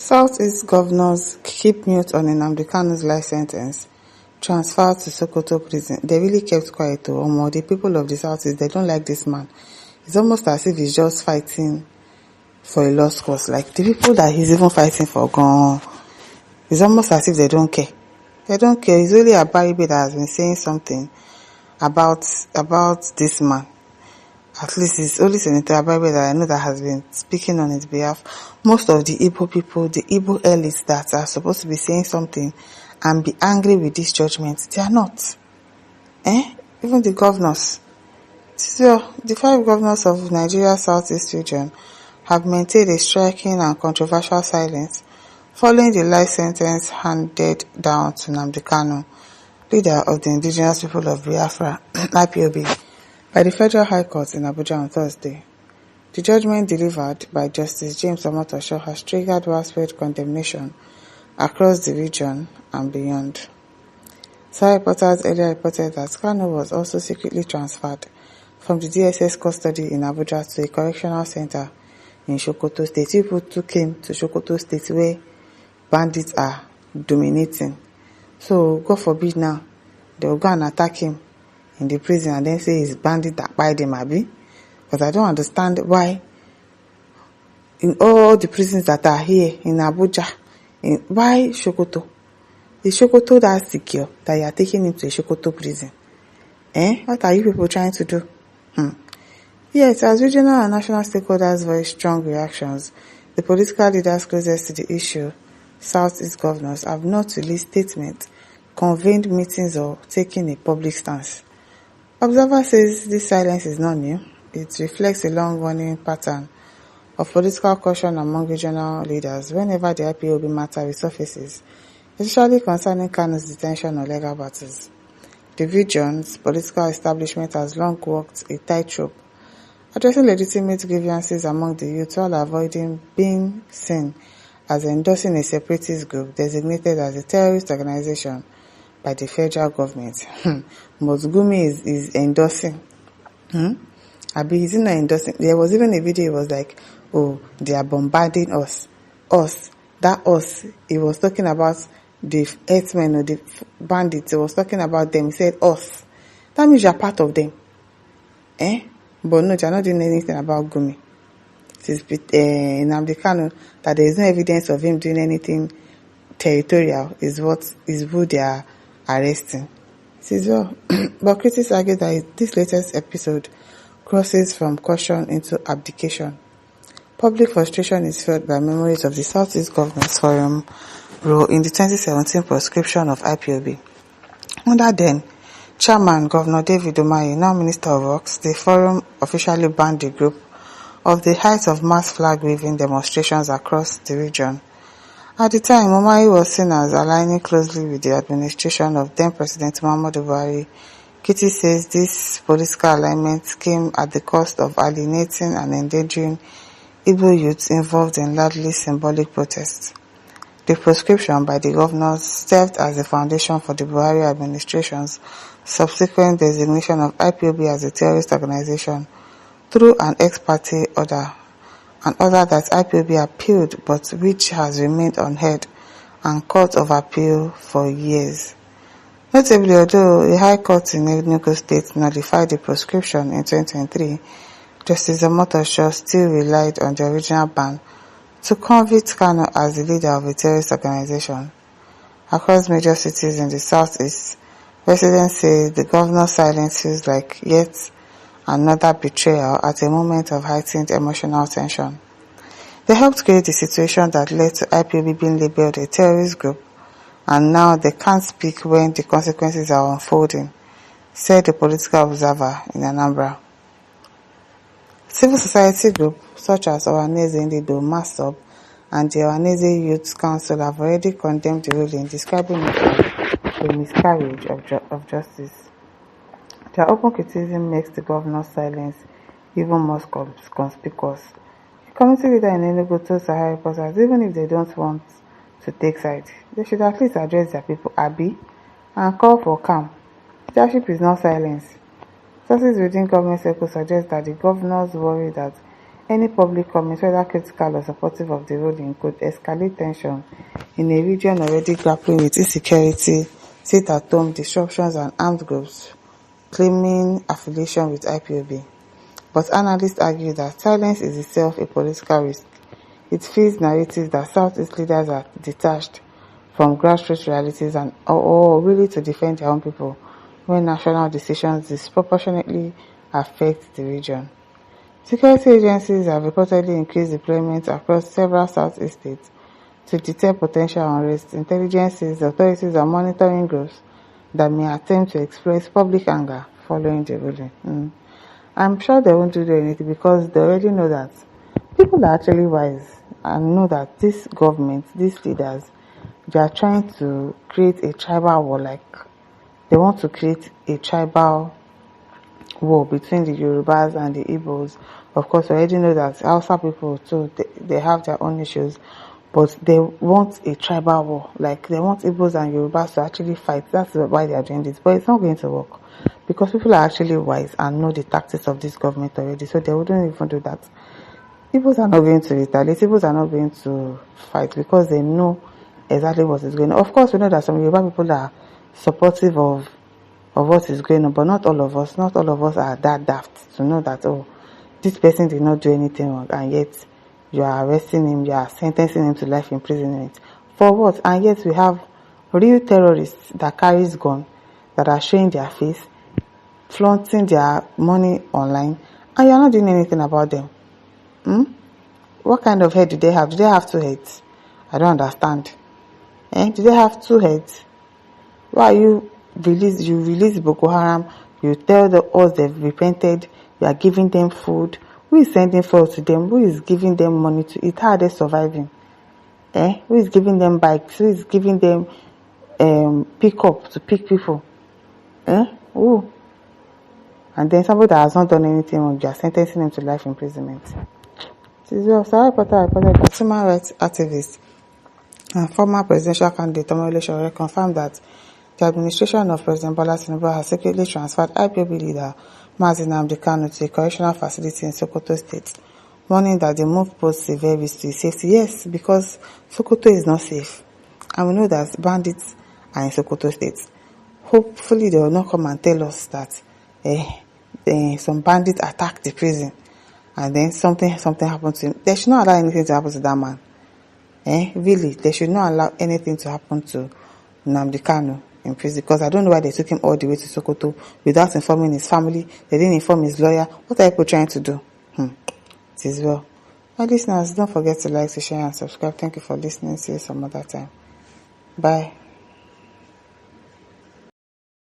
Southeast governors keep mute on Nnamdikanu's life sentence, transferred to Sokoto prison. They really kept quiet though. The people of the Southeast, they don't like this man. It's almost as if he's just fighting for a lost cause. Like the people that he's even fighting for gone. It's almost as if they don't care. They don't care. It's only Abaribe that has been saying something about this man. At least it's only Senator Abaribe that I know that has been speaking on his behalf. Most of the Igbo people, the Igbo elites that are supposed to be saying something and be angry with this judgment, they are not. Even the governors. So, the 5 governors of Nigeria's Southeast region have maintained a striking and controversial silence following the life sentence handed down to Nnamdikanu, leader of the indigenous people of Biafra, IPOB, by the Federal High Court in Abuja on Thursday. The judgment delivered by Justice James Omotosho has triggered widespread condemnation across the region and beyond. Some reporters earlier reported that Kanu was also secretly transferred from the DSS custody in Abuja to a correctional center in Sokoto State. People took him to Sokoto State where bandits are dominating. So, God forbid now, they will go and attack him in the prison and then say it's bandit that buy them, abi? Because I don't understand why in all the prisons that are here in Abuja, why Sokoto? Is Sokoto that secure that you are taking him to a Sokoto prison? What are you people trying to do? Yes, as regional and national stakeholders voiced strong reactions, the political leaders closest to the issue, Southeast governors, have not released statements, convened meetings or taken a public stance. Observer says this silence is not new. It reflects a long-running pattern of political caution among regional leaders whenever the IPOB matter resurfaces, especially concerning Kanu's detention or legal battles. The region's political establishment has long walked a tightrope, addressing legitimate grievances among the youth while avoiding being seen as endorsing a separatist group designated as a terrorist organization by the federal government. Gumi is endorsing. Abi, is he not endorsing? There was even a video, it was like, oh, they are bombarding us. Us. That us. He was talking about the herdsmen or the bandits. He was talking about them. He said us. That means you are part of them. But no, you are not doing anything about Gumi. It is Nnamdikanu that there is no evidence of him doing anything territorial is who they are arresting. It is well. But critics argue that this latest episode crosses from caution into abdication. Public frustration is fueled by memories of the Southeast Governors Forum role in the 2017 proscription of IPOB. Under then Chairman Governor David Umahi, now Minister of Works, the forum officially banned the group of the height of mass flag-waving demonstrations across the region. At the time, Umahi was seen as aligning closely with the administration of then-President Muhammadu Buhari. Kitty says this political alignment came at the cost of alienating and endangering Igbo youths involved in largely symbolic protests. The proscription by the governors served as the foundation for the Buhari administration's subsequent designation of IPOB as a terrorist organization through an ex parte order, an order that IPOB appealed but which has remained unheard and court of appeal for years. Notably, although a high court in Enugu State nullified the proscription in 2023, Justice Omotosho still relied on the original ban to convict Kanu as the leader of a terrorist organization. Across major cities in the southeast, residents say the governor's silence feels like yet another betrayal at a moment of heightened emotional tension. They helped create the situation that led to IPOB being labeled a terrorist group, and now they can't speak when the consequences are unfolding, said the political observer in Anambra. Civil society groups such as Ohaneze Ndido, MASOB, and the Ohaneze Youth Council have already condemned the ruling, describing it as a miscarriage of justice. Their open criticism makes the governor's silence even more conspicuous. A community leader in Enugu told Sahara reporters even if they don't want to take sides, they should at least address their people, Abi, and call for calm. Leadership is not silence. Sources within government circles suggest that the governors worry that Any public comments, whether critical or supportive of the ruling, could escalate tension in a region already grappling with insecurity, sit-at-home disruptions, and armed groups claiming affiliation with IPOB. But analysts argue that silence is itself a political risk. It feeds narratives that Southeast leaders are detached from grassroots realities and or willing to defend their own people when national decisions disproportionately affect the region. Security agencies have reportedly increased deployment across several Southeast states to deter potential unrest. Intelligence says the authorities are monitoring groups that may attempt to exploit public anger following the ruling. I'm sure they won't do anything because they already know that people are actually wise and know that this government, these leaders, they are trying to create a tribal war. Like they want to create a tribal war between the Yorubas and the Igbos. Of course, we already know that Hausa people too, they have their own issues, but they want a tribal war. Like they want Igbos and Yorubas to actually fight. That's why they are doing this, but it's not going to work because people are actually wise and know the tactics of this government already, so they wouldn't even do that. Igbos are not going to retaliate. Igbos are not going to fight because they know exactly what is going on. Of course, we know that some Yoruba people are supportive of what is going on, but not all of us. Not all of us are that daft to know that, oh, this person did not do anything wrong, and yet you are arresting him, you are sentencing him to life imprisonment. For what? And yet we have real terrorists that carries gun, that are showing their face, flaunting their money online, and you are not doing anything about them. What kind of head do they have? Do they have two heads? I don't understand. Do they have two heads? Why you release Boko Haram, you tell us they've repented, you are giving them food. Who is sending food to them? Who is giving them money to eat? How are they surviving? Who is giving them bikes? Who is giving them pick up to pick people? Who? And then somebody that has not done anything wrong, you are sentencing them to life imprisonment. Sarah Potter reported that human rights activist and former presidential candidate Omole Sowore confirmed that the administration of President Bola Tinubu has secretly transferred IPOB leader Nnamdikanu to a correctional facility in Sokoto State, warning that the move poses severe risk to his safety. Yes, because Sokoto is not safe. And we know that bandits are in Sokoto State. Hopefully they will not come and tell us that some bandits attacked the prison and then something happened to him. They should not allow anything to happen to that man. Really, they should not allow anything to happen to Nnamdikanu in prison, because I don't know why they took him all the way to Sokoto without informing his family. They didn't inform his lawyer. What are people trying to do? It is well. My listeners, don't forget to like, to share and subscribe. Thank you for listening. See you some other time. Bye.